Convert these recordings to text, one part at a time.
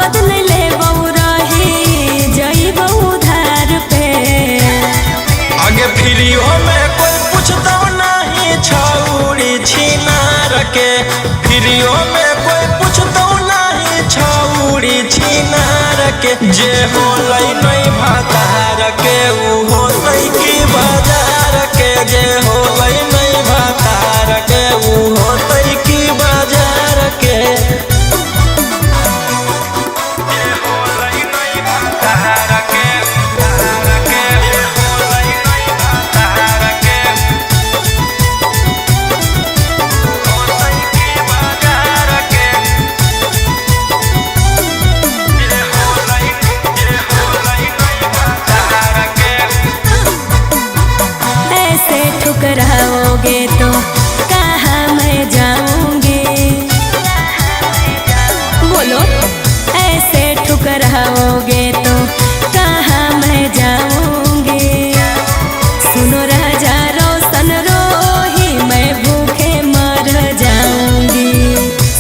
बदले रहे जइबो उधार पे। आगे फ्रीओ में कोई पूछता नहीं छौड़ी छिनार के, फ्रीओ में कोई पूछता नहीं छौड़ी छिनार के। जे होलै नहीं भातार के उ होतै की बाजार के, जे होलै नहीं भातार के उ होतै की बाजार के। ठुकराओगे तो कहाँ मैं जाऊंगी, बोलो ऐसे ठुकराओगे तो कहाँ मैं जाऊंगी। सुनो राजा रोशन रोही मैं भूखे मर जाऊंगी।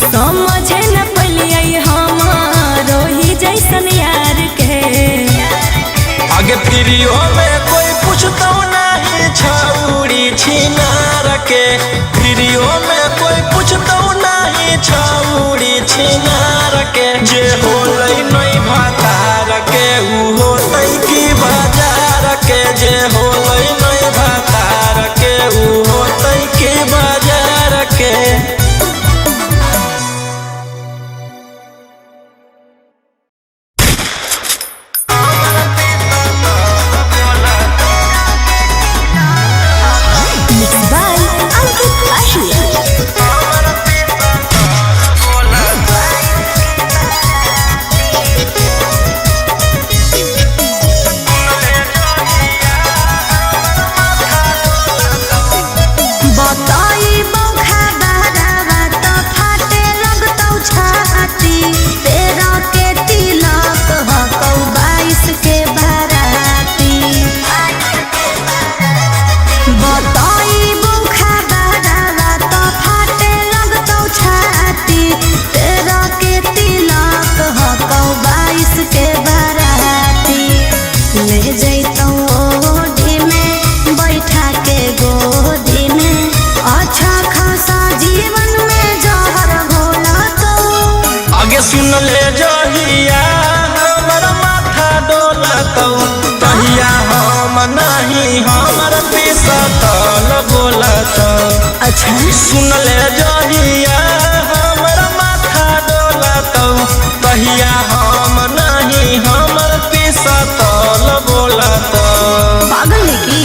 समझे न पलिए हमारो ही जैसन यार के। आगे फ्रीओ में कोई पूछता नहीं छौड़ी छिनार के, फ्रीओ में कोई पूछता नहीं छौड़ी छिनार के। जे होलै नहीं भातार के उ होतै की बाजार के, जे होलै नहीं भातार के उ होतै की बाजार के। सुन ले जहिया हमर माथा डोलतौ, तहिया हम नहीं हमर पिसतल बोलतौ। अच्छा सुन ले जहिया हमर माथा डोलतौ, तहिया हम नहीं हमर पिसतल बोलतौ। पागल है की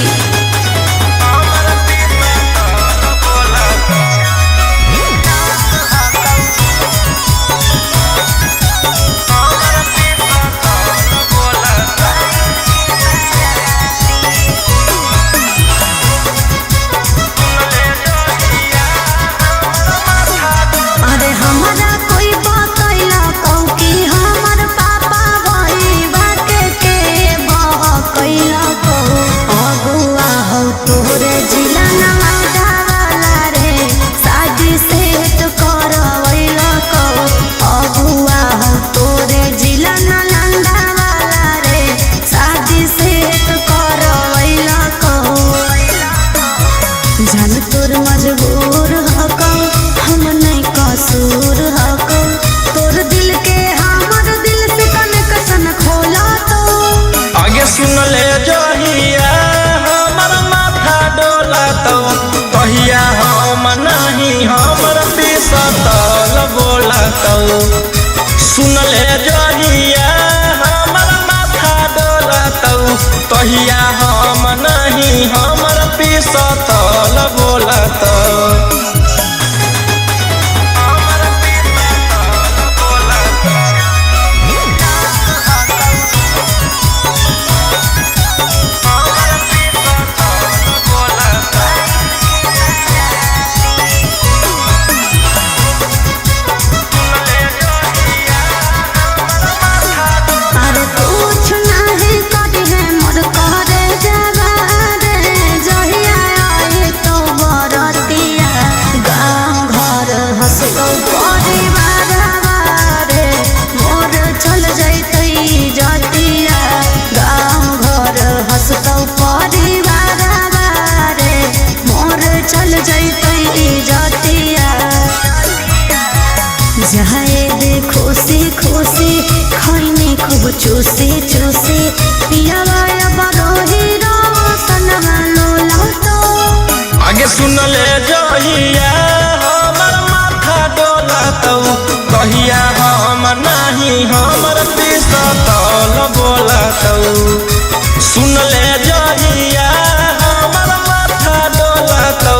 सुन ले जहिया हमर माथा डोलतौ, तहिया हम नहीं हमर पिसतल बोलतौ। अरे कुछ नहीं कटी है मोर करे जा खूब चूसी चूसी पियावा बरोही रोशनमा लोला तो आगे सुन ले जहिया हमर माथा डोलतौ कहिया हम नहीं हमर पिसतल बोलतौ सुन ले जहिया हमर माथा डोलतौ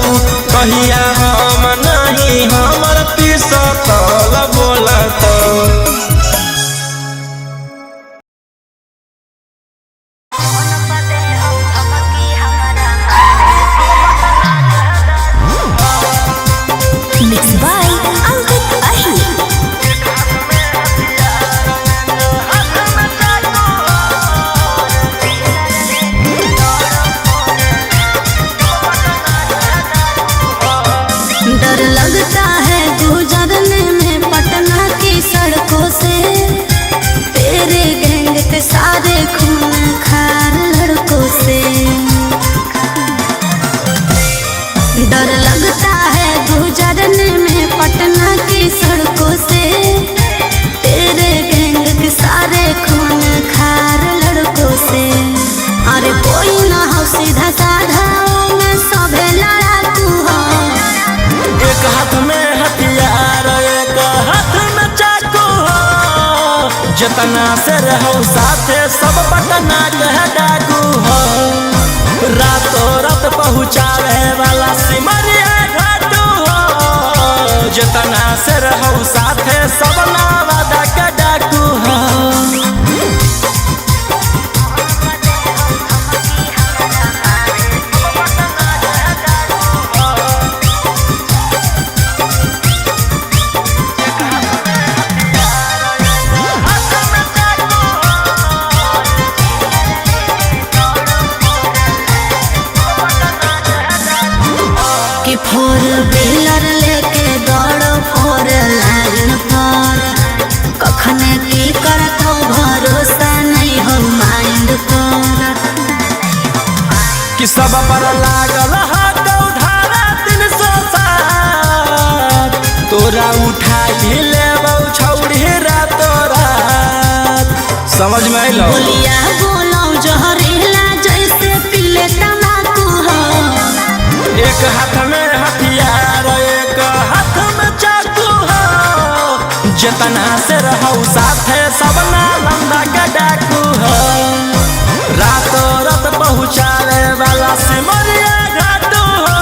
कहिया हम नहीं हमर पिसतल बोलतौ Mixed by Ankit Ahi. डर लगता है गुजरने में पटना की सड़कों से तेरे गैंग के सारे खून खार लड़कों से डर लगता है गुजरने में पटना की सड़कों से तेरे गैंग के सारे खून खार लड़कों से अरे कोई ना हो सीधा साधा मैं सभे लड़ाकू हो एक हाथ में हथियार एक हाथ में चाकू हो जितना से रहो साथे सब पटना कह डाकू हो रातों रात पहुँचावे वाला सिमरिया घाटू हो जितना से रहो साथे सब नावादा के डाकू हो कि फोर व्हीलर लेके दौड़ो फोर लाइन पर कखने की करतो भरोसा नहीं हो माइंड पर कि सब पर लागल हाथ उधारा 307 तोरा उठा ही लेबौ छौड़ी रातो रात समझ में आइलो बोलिया बोलो जहरीला जैसे पीले तम्बाकू हो एक हाथ में हथियार एक हाथ में चाकू हो जितना से रहो साथे सब नालंदा के डाकू हो रातों रात पहुँचावे वाला सिमरिया घाटू हो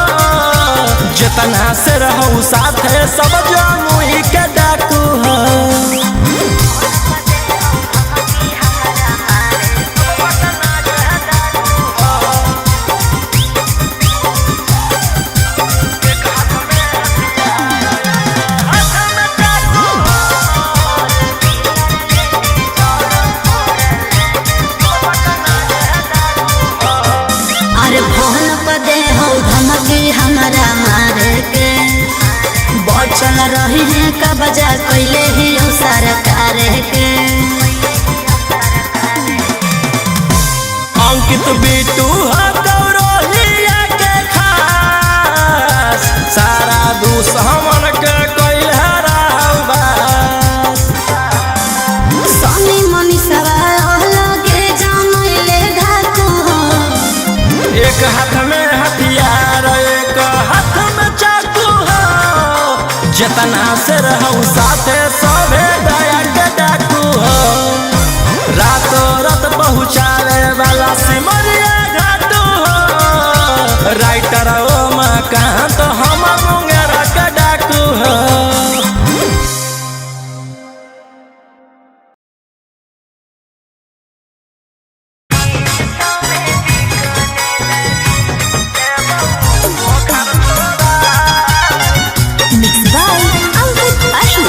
जितना से रहो साथे सब जमुई के डाकू हो अरे फोन पर दे हो धमकी हमारा मारे के बचल रही है का बजा कैले ही हो सरकार के अंकित बिटू गौरवलिया के खास सारा दुश्मन के कैल हराबास सनी मनी सवाल लगे जानले धाकू हो एक हाथ में हथियार एक हाथ में चाकू हो जितना से रहो साथे सभे दया के डाकू हो रातों रात पहुँचावे वाला सिमरिया घाटू हो राइटर ओ मकान तो हम मुंगेरा के डाकू हो Mixed by Ankit Ahi.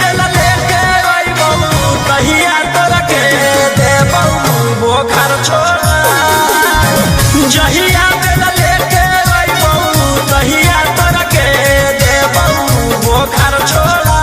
बेला लेके अइबौ तहिया तोरा के देबौ बोखर छोड़ा जहिया बेला लेके अइबौ तहिया तोरा के देबौ बोखर छोड़ा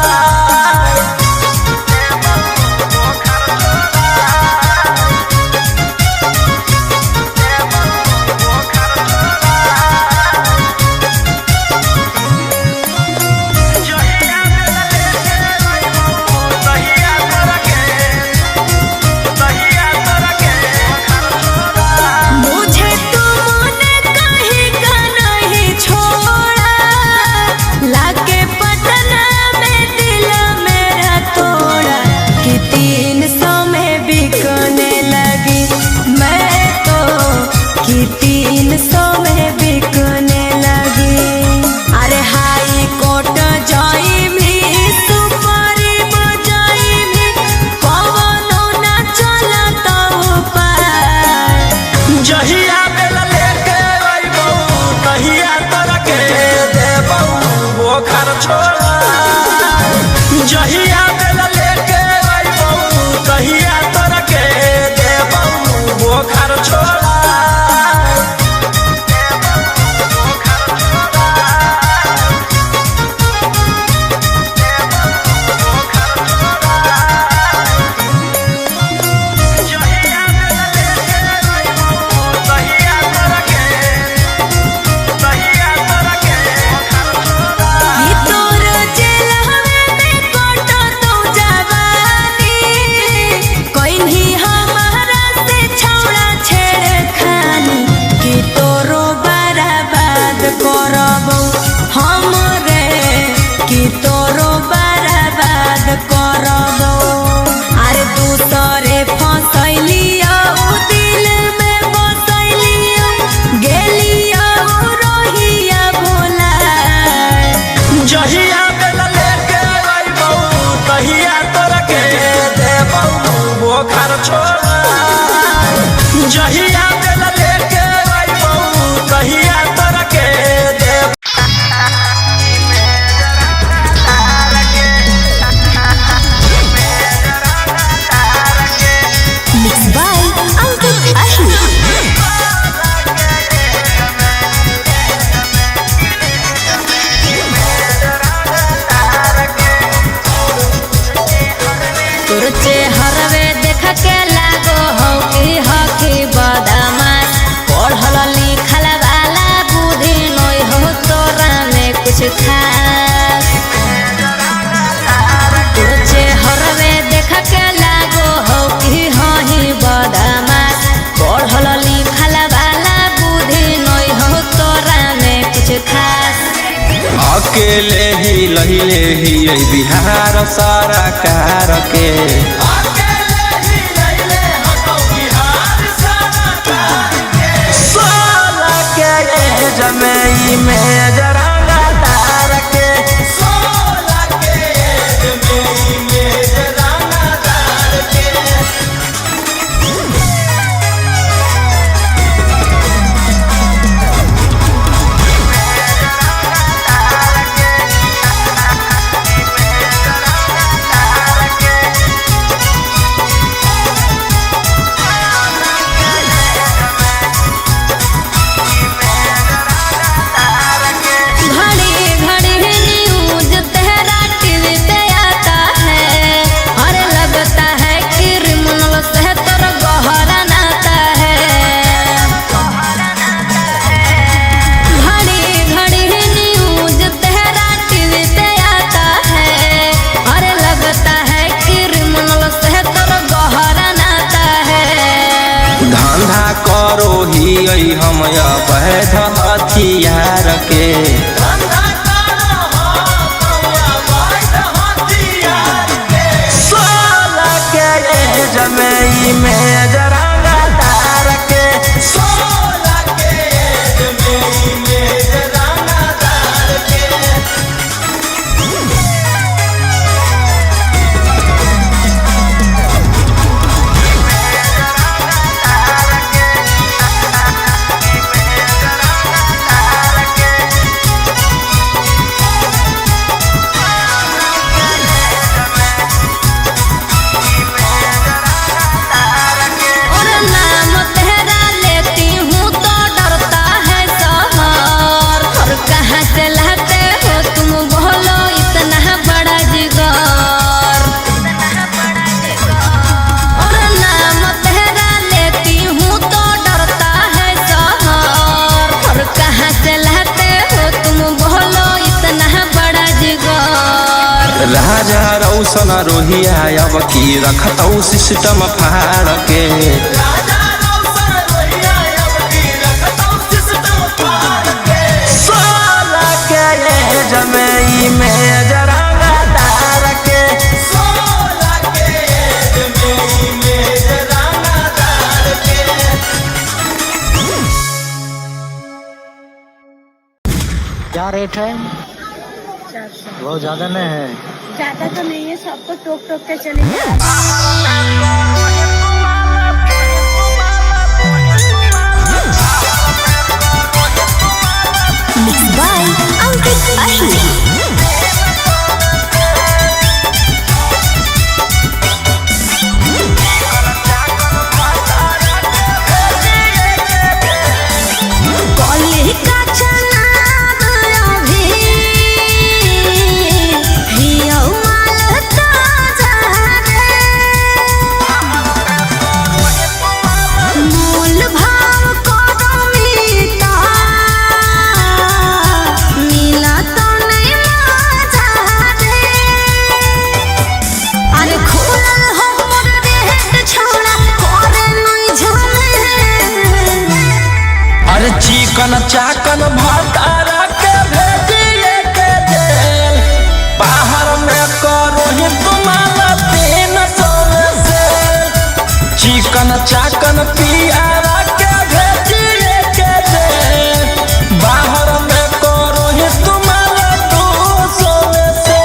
जहिया बेला लेके अइबौ तहिया तोरा के देबौ बोखर छोड़ा जहिया बेला लेके अइबौ तहिया तोरा के देबौ बोखर छोड़ा जहिया बेला लेके अइबौ तहिया तोरा के देबौ बोखर छोड़ा जहिया बेला लेके अइबौ तहिया तोरा के देबौ Mixed by Uncle Ashu. तोर चेहरवे देख के लागो हो कि हकी बदमाश पढ़ल लिखल वाला बुद्धि नय हो तोरा में कुछ खास तोर चेहरवे देख के लागो हो कि हही बदमाश पढ़ल लिखल वाला बुद्धि नय हो तोरा में कुछ खास अकेले ही लहिले ही बिहार सारा कार के साला के जमई में जरांगा तार के साला के जमई में जरांगा तार के हम अवैध हथियार के साला के जमई में जरांगा तार के साला के जमई में जरांगा तार के राजा रौशन रोहिया अब की रखतौ सिस्टम फाड़ के। राजा रौशन रोहिया अब की रखतौ सिस्टम फाड़ के। 16 के एज में इमेज रंगदार के। 16 के एज में इमेज रंगदार के। क्या रेट है? 400। बहुत ज्यादा नहीं है। ज्यादा तो नहीं है, सबको टोक टोक के चलेंगे। बाय अंकित अश्विनी। कॉलेज का चनाब अभी हियो माल ताजा रे। मोल भाव करो मीता मिला तो नहीं मजा रे। अरे खुलल हो मोर रेट छोड़ा करे नहीं झमेले। अरे चिकन चाकन भतारा के भेजिए के जेल। बाहर में करो ही तुम्हारा 300 में से। चिकन चाकन पियारा के भेजिए के जेल। बाहर में करो ही तुम्हारा 200 में से।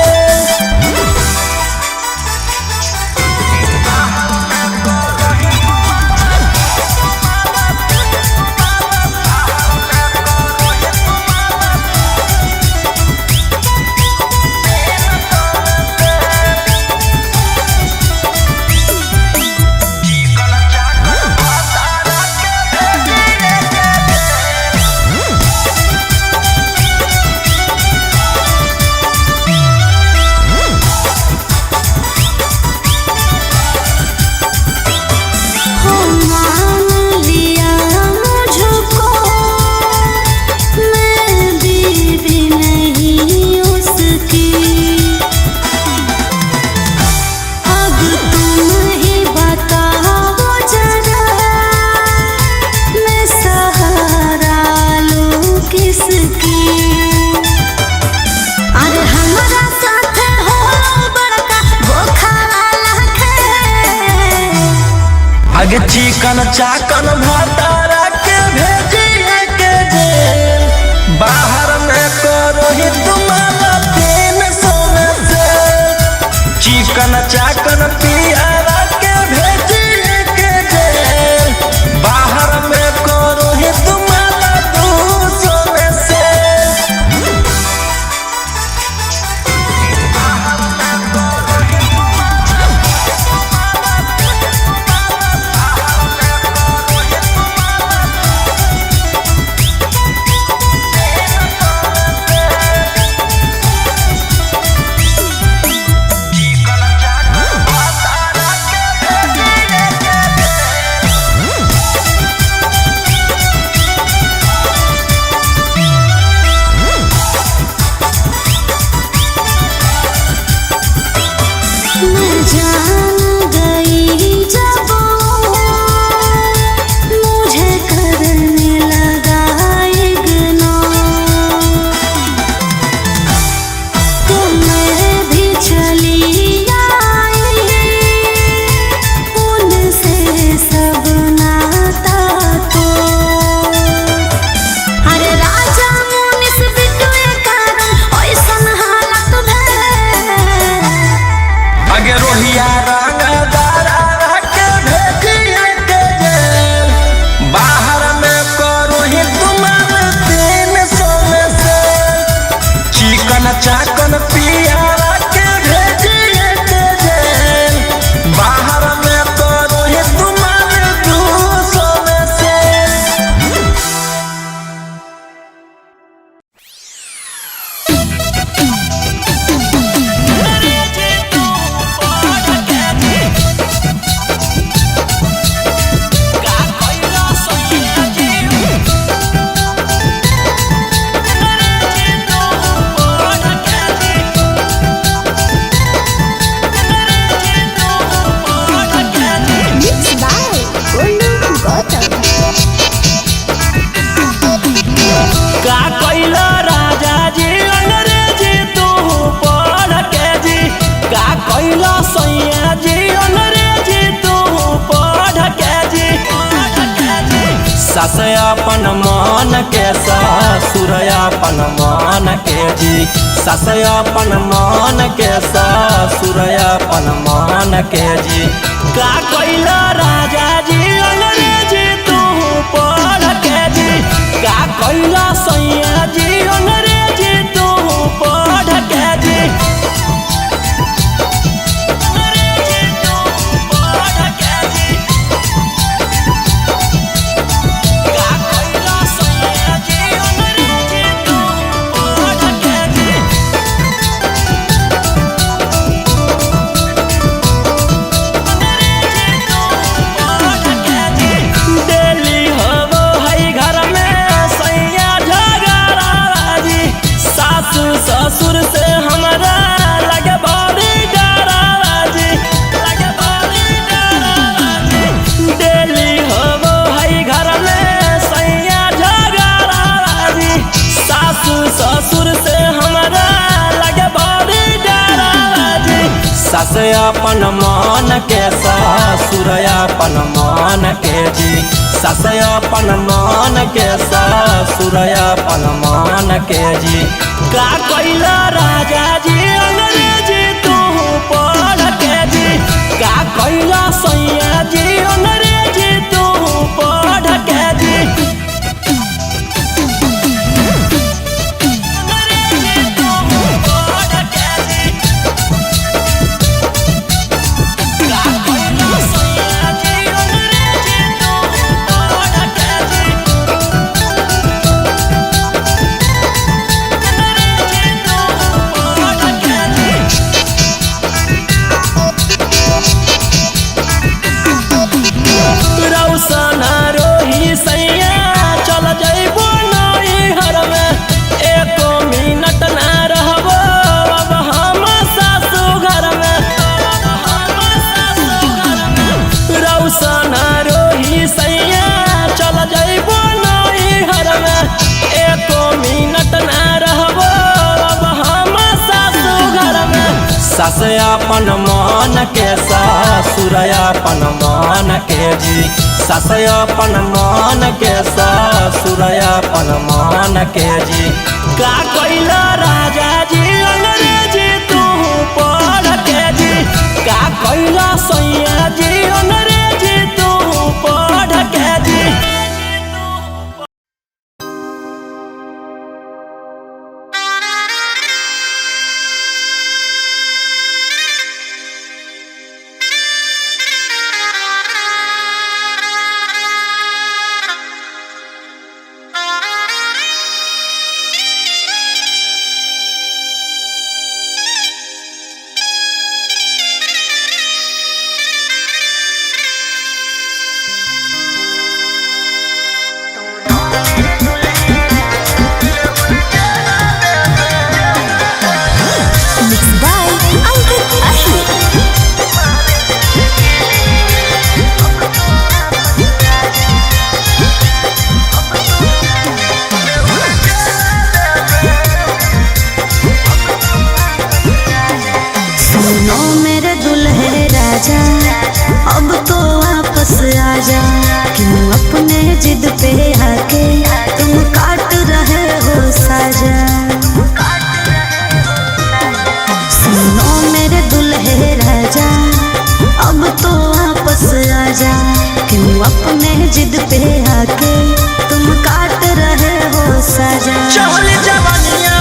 हो मान लिया मुझको, मैं बीवी नहीं उसकी। अब तुम ही बताओ जरा, मैं सहारा लूं किसकी। अरे हमारा साथ हो बड़का बोखा वाला खेल। आगे चिकन चाकन भतारा के भेजिए के जेल। बाहर में करो ही तुम्हारा 300 में से। चिकन चाकन पियारा के भेजिए के जेल। बाहर में करो ही तुम्हारा 200 में से। मैं जान गई जब मुझे करने लगा इग्नोर। तो मैं भी चली आई उनसे सब नाता तो। अरे राजा मुनिस बिटुए कारण ओइसन हालत भेल। आगे रोहिया रंगदारा के भेजिए के जेल। बाहर में करो ही तुम्हारे 300 में से। चिकन चाकन पियारा के भेजिए के जेल। बाहर में करो ही तुम्हारे 200 में से। Ready to party. कैला सैया जी अंग्रेजी तू पढ़ के जी सास अपन मन के ससुर अपन मन के जी सास अपन मन के ससुर अपन मन के जी का कैला राजा जी अंग्रेजी तू पढ़ के जी का कैला सैया जी अंग्रेजी तू पढ़ के जी ससुर से हमारा लगे बड़ी डराजी डेली होबो है घर में सैया झगड़ाजी सासु ससुर से हमारा लगे बड़ी डराजी सास अपन मन के ससुर अपन मन के जी सास अपन मन के ससुर अपन मन के जी का कैला राजा जी अंग्रेजी तू पढ़ के जी का कैला सैया जी अंग्रेजी तू पढ़ के जी सास अपन मन के ससुर अपन मन के जी सास अपन मन के ससुर अपन मन के जी का कैला राजा जी अंग्रेजी तू पढ़ के जी का कैला सैया जी अंग्रेजी तू पढ़ के जी अब तो वापस आजा क्यों अपने जिद पे आके तुम काट रहे हो साजा सुनो मेरे दुल्हे राजा अब तो वापस आजा क्यों अपने जिद पे आके तुम काट रहे हो साजा चल जवानिया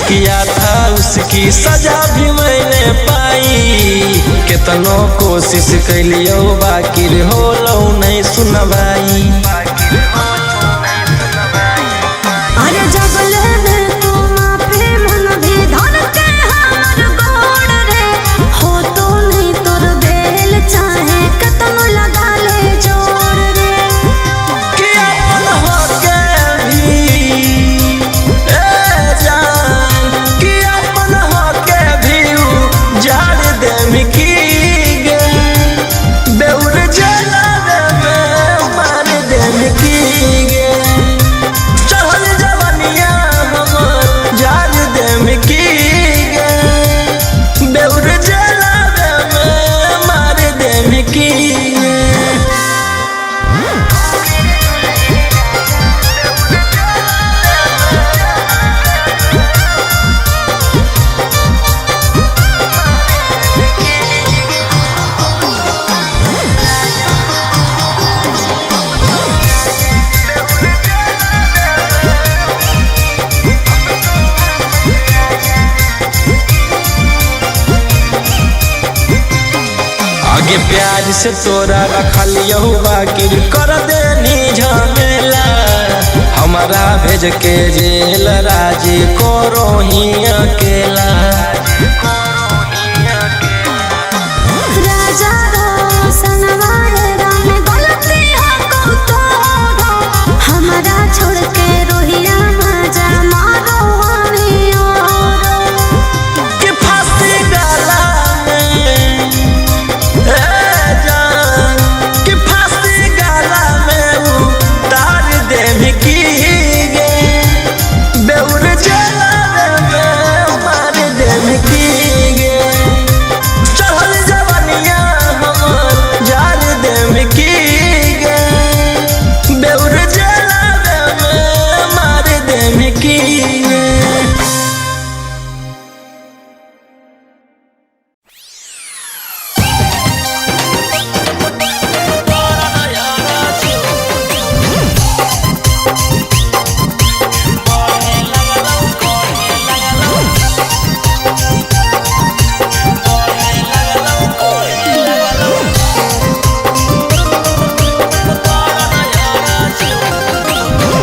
किया था उसकी सजा भी मैंने पाई, कितनों कोशिश कैलियो बाकी होलो नहीं सुनवाई। अरे जगले में तू माफी मन भी धन के हमर गोड़ रे, हो तो नहीं तोर बेल चाहे कतनो लगा ले जोड़ रे। कि अपन होके भी जान, कि अपन होके भी उजाड़ देम की गे, बेउर जलावे में मार देम की गे, चढ़ल जवनिया हमर जाड़ देम की गे, बेउर जलावे में मार देम की गे। आगे प्यार से तोरा रखलियो बाकी कर देनी झमेला, हमारा भेज के जेल राजी करो ही अकेला। राजा रोशन वाले राम गलती हो तो हमारा छोड़ के रोहिया मजा मारो हमें और कि फांसी गला में जान, कि फांसी गला में उतार देम की गे, बेउर जलावे में मार देम की गे, चढ़ल जवनिया हमर जाड़ देम की गे, बेउर जलावे में मार देम की गे।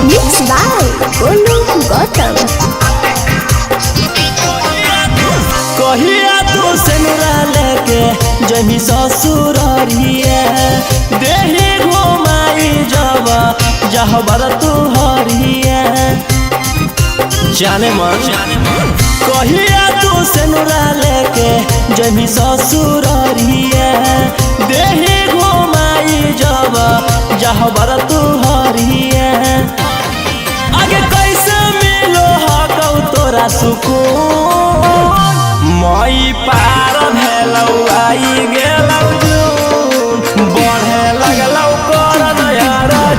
Mixed by Golu Gautam. कहिया तू सेनुरा लेके जमी ससुररिया, देही घुमाई जब जहबर तू हरिया। जाने मन कहिया तू सेनुरा लेके जमी ससुररिया, देही घुमाई जब जहबर तू हरिया। आगे कैसे मिलो हकौ तोरा सुकून, मई पार भेलौ आई गेलौ जून, बढ़े लगलौ कर नया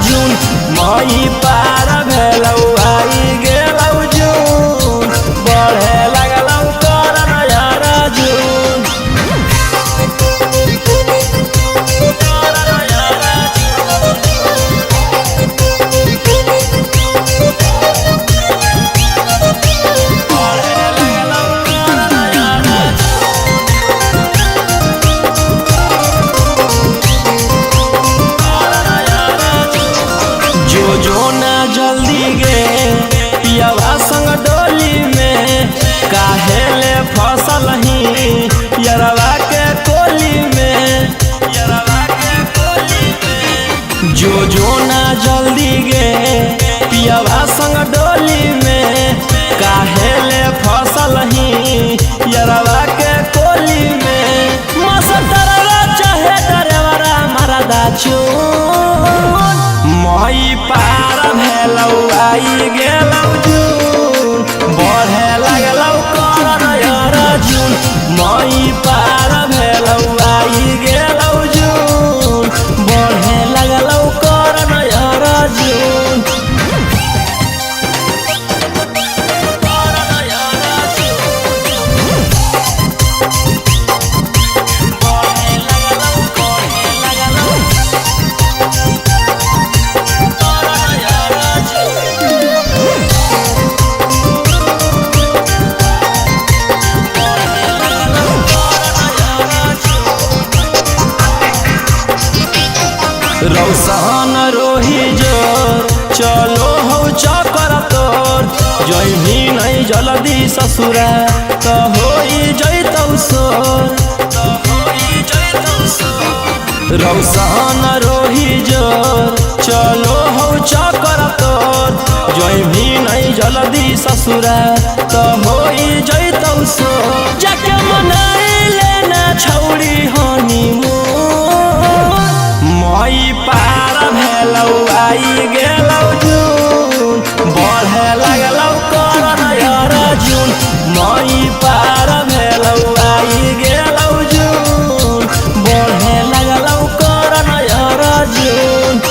जून, मई पार भेलौ आई गेलौ जून, बढ़े लगलौ कर नया जून। जो ना जल्दी गे पियावा संग डोली में, काहे ले फसल ही यरवा के कोली में, यरवा के कोली में। जो ना जल्दी गे पियावा संग डोली में, काहे ले फसल ही यरवा के कोली में। मसतरा चाहे डरेवरा मरदा चून, मई पार भेलौ आई गेलौ जून, बढ़े लगलौ कर नया जून, मई पार भेलौ आई गेलौ जून, बढ़े लगलौ कर नया जून। रौशन रोही जोर चलो हो चकर तोर जही नहीं जल्दी ससुरा तो हो जैतौ सोर रौशन रोही जोर चलो हो चकर तोर जही नहीं जल्दी ससुरा तो हो जैतौ सोर जाके मनाई लेना छौड़ी हनीमून मई पार भेलौ आई गेलौ जून बढ़े लगलौ करन अर्जुन मई पार भेलौ आई गेलौ जून बढ़े लगलौ करन अर्जुन।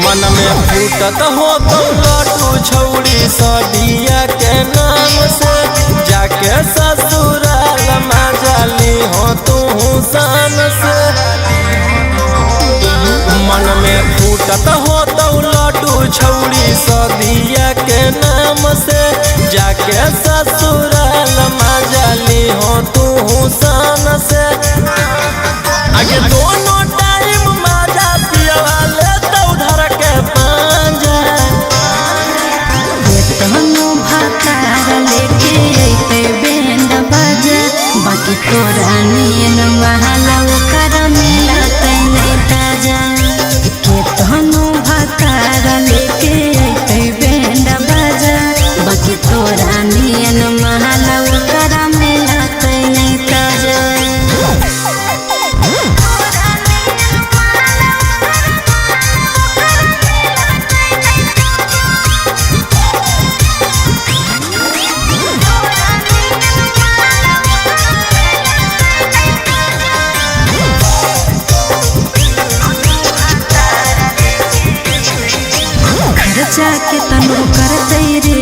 मन में फूटत हो तो लड्डू छौड़ी सदिया के नाम से जाके ससुराल मजाली हो तू शान से। मन में फूटत हो तो लड्डू छौड़ी सदिया के नाम से जाके ससुराल मजाली हो तू शान से। आगे दोनों टाइम मजा पिया लेतौ धर के पांजा तनु भातार लेके अइते बैंड बाजा बाकी तोरा नियन महलौ कर मिलतै नै ताजा के तनु भातार लेके अइते बैंड बाजा बाकी तोरा नियन महलौ कर मिलतै नै ताजा। जाके तनु करतै रे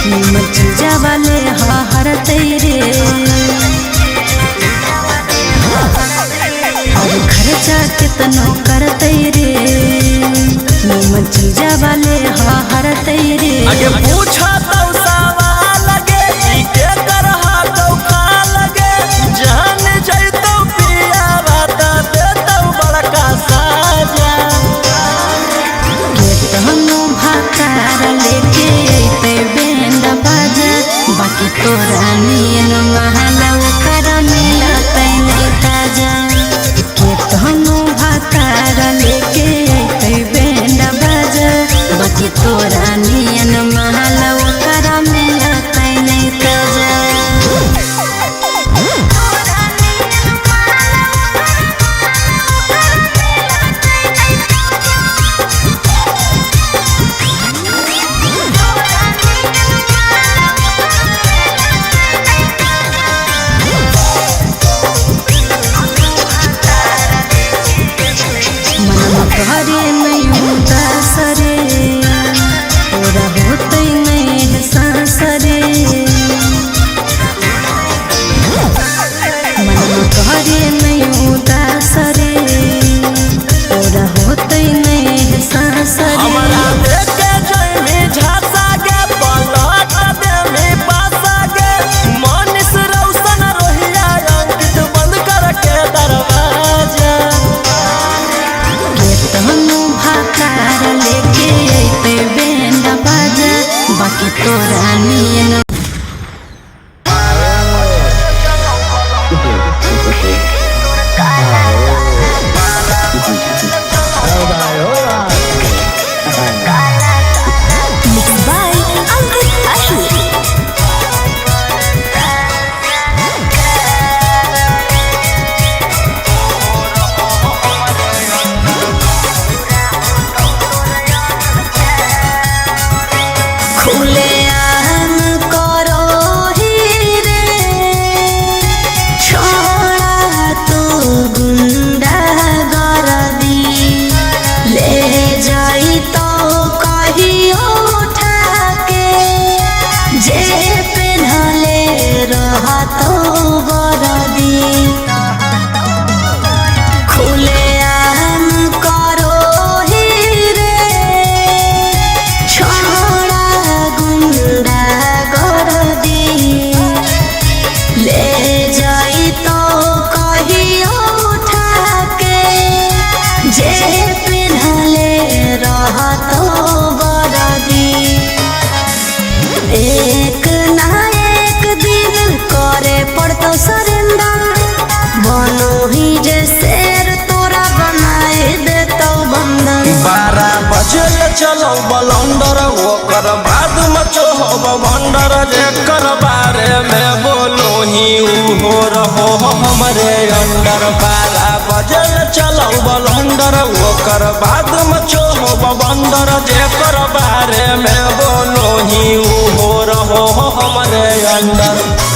निमन चीजा वाले हरतै रे और घर जाके तनु करतै रे निमन चीजा वाले हरतै रे। आगे पूछा तो सवाल लगे के करहा तो खा लगे जान जैतौ पिया बात देतौ बड़का साजा तनु भातार लेके अइते बैंड बाजा बाकी तोरा नियन महलौ कर मिलतै नै ताजा के तनु भातार लेके अइते बैंड बाजा बाकी तोरा नियन महलौ कर मिलतै नै ताजा। घरे नहीं उदास रे तोरा होतै नहीं सांस रे मन घरे नहीं उदास रे तोरा होतै नहीं सांस रे। हमरा देखे जइमे झांसा गे पलट देमे पासा गे मनीष रौशन रोहिया अंकित बंद करके दरवाजा तनु भातार लेके अइते बैंड बाजा बाकी तोरा नियन खुले आम को रहतो बरदी खुले आम करो ही रे छोड़ा गुंडा गर्दी ले जाई तो कहियो उठा के जे पिन्हले रहतो बरदी एक ना एक दिन करे पड़तो सरेंडर बनो ही जे शेर तोरा बनाए देतो बंदर 12 बजे चलो बलंदर ओकर बाद मचो हो बंदर जेकर बारे में बोलो ही हो रहो हमरे अंडर 12 बजे चलो बलंदर ओकर बाद मचो हो बंदर जेकर बारे में बोलो ही हो रहो हमरे अंडर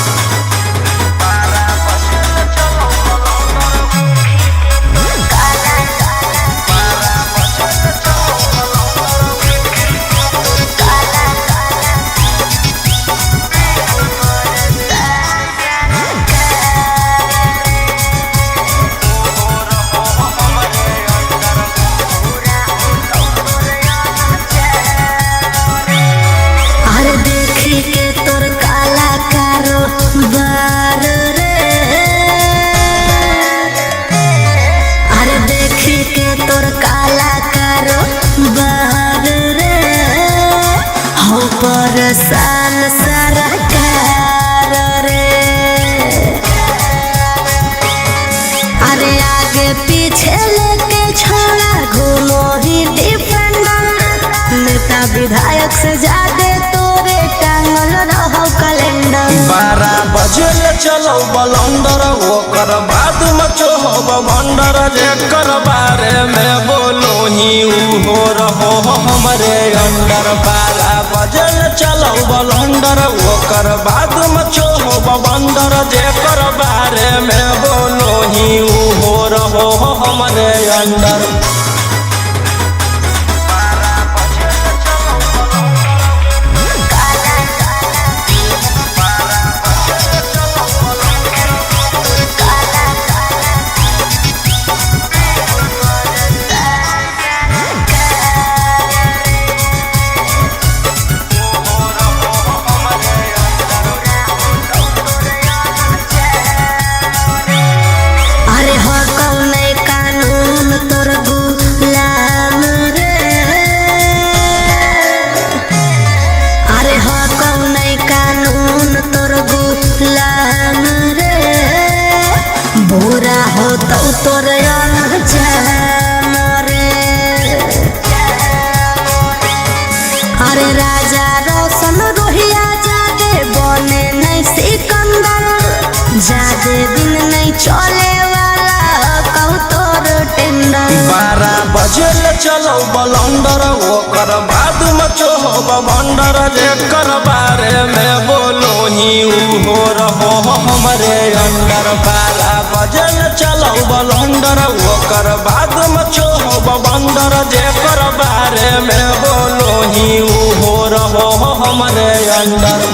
साल सरकार रे अरे आगे पीछे लेके छोड़ा घूमो ही डिफेंडर नेता विधायक से ज्यादा तोरे टांगल रहो कैलेंडर 12 बजे चलो बलंदर ओकर बाद मचो हो बंदर जेकर बारे में बोलो ही हो रहो हमरे अंडर 12 बजे चलो बलंदर ओकर बाद मचो हो बंदर जेकर बारे में बोलो ही हो रहो हमरे अंडर बुरा हो तो तोर जान रे अरे राजा रोशन रोहिया जादे बने नहीं सिकंदर जादे दिन नहीं चले वाला कहू तोर टेंडर 12 बजे चलो बलंदर ओकर बाद मचो हो बंदर जेकर बारे में बोलो ही हो रहो हमरे अंडर 12 बजे चलो बलंदर ओकर बाद मचो हो बंदर जेकर बारे में बोलो ही हो रहो हमरे अंडर